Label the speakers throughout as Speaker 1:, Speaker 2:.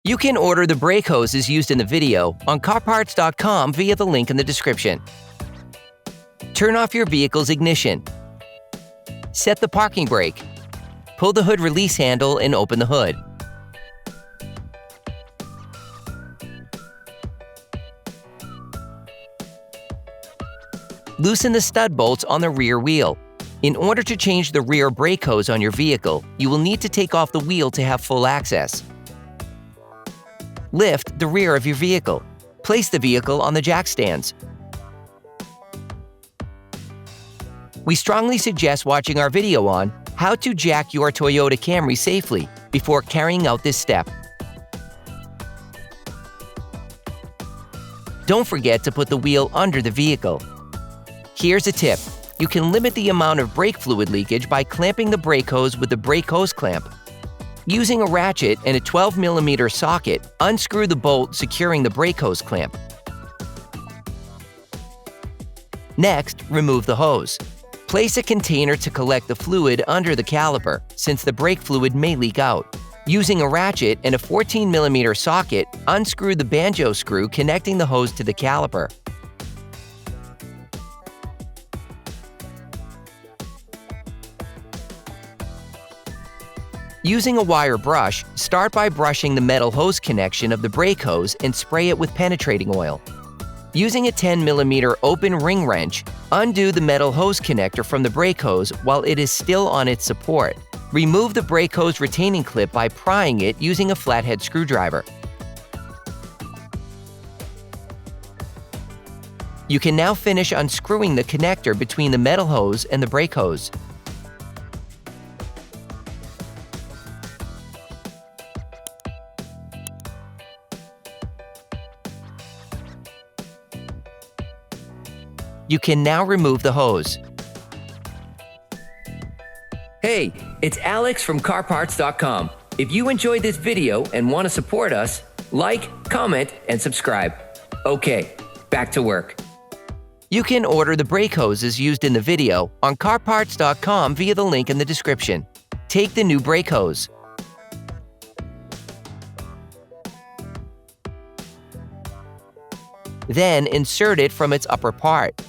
Speaker 1: You can order the brake hoses used in the video on CarParts.com via the link in the description. Turn off your vehicle's ignition. Set the parking brake. Pull the hood release handle and open the hood. Loosen the stud bolts on the rear wheel. In order to change the rear brake hose on your vehicle, you will need to take off the wheel to have full access. Lift the rear of your vehicle. Place the vehicle on the jack stands. We strongly suggest watching our video on how to jack your Toyota Camry safely before carrying out this step. Don't forget to put the wheel under the vehicle. Here's a tip. You can limit the amount of brake fluid leakage by clamping the brake hose with the brake hose clamp. Using a ratchet and a 12mm socket, unscrew the bolt securing the brake hose clamp. Next, remove the hose. Place a container to collect the fluid under the caliper, since the brake fluid may leak out. Using a ratchet and a 14mm socket, unscrew the banjo screw connecting the hose to the caliper. Using a wire brush, start by brushing the metal hose connection of the brake hose and spray it with penetrating oil. Using a 10mm open ring wrench, undo the metal hose connector from the brake hose while it is still on its support. Remove the brake hose retaining clip by prying it using a flathead screwdriver. You can now finish unscrewing the connector between the metal hose and the brake hose. You can now remove the hose. Hey, it's Alex from CarParts.com. If you enjoyed this video and want to support us, like, comment, and subscribe. Okay, back to work. You can order the brake hoses used in the video on CarParts.com via the link in the description. Take the new brake hose. Then insert it from its upper part.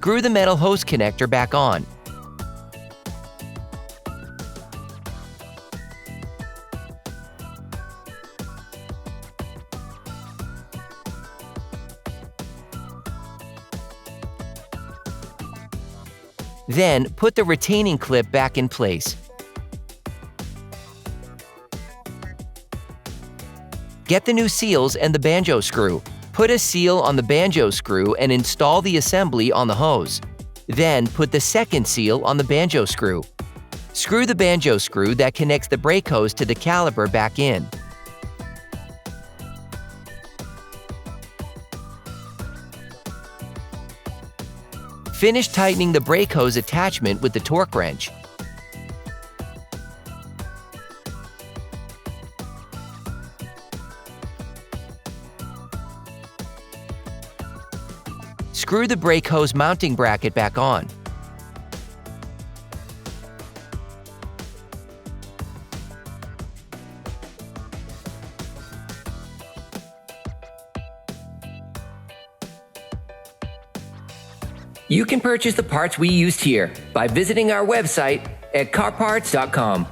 Speaker 1: Screw the metal hose connector back on. Then, put the retaining clip back in place. Get the new seals and the banjo screw. Put a seal on the banjo screw and install the assembly on the hose. Then, put the second seal on the banjo screw. Screw the banjo screw that connects the brake hose to the caliper back in. Finish tightening the brake hose attachment with the torque wrench. Screw the brake hose mounting bracket back on. You can purchase the parts we used here by visiting our website at CarParts.com.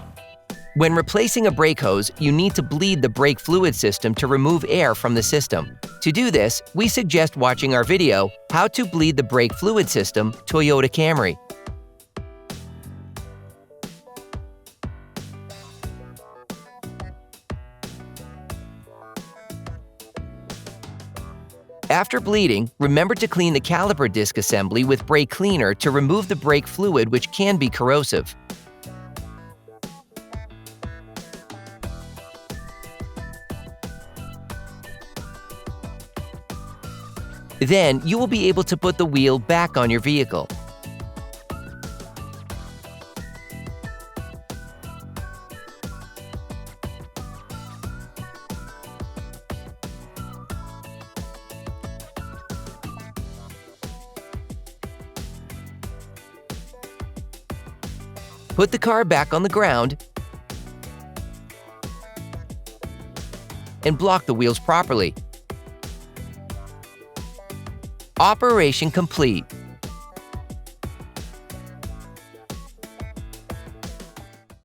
Speaker 1: When replacing a brake hose, you need to bleed the brake fluid system to remove air from the system. To do this, we suggest watching our video, How to Bleed the Brake Fluid System, Toyota Camry. After bleeding, remember to clean the caliper disc assembly with brake cleaner to remove the brake fluid, which can be corrosive. Then, you will be able to put the wheel back on your vehicle. Put the car back on the ground and block the wheels properly. Operation complete.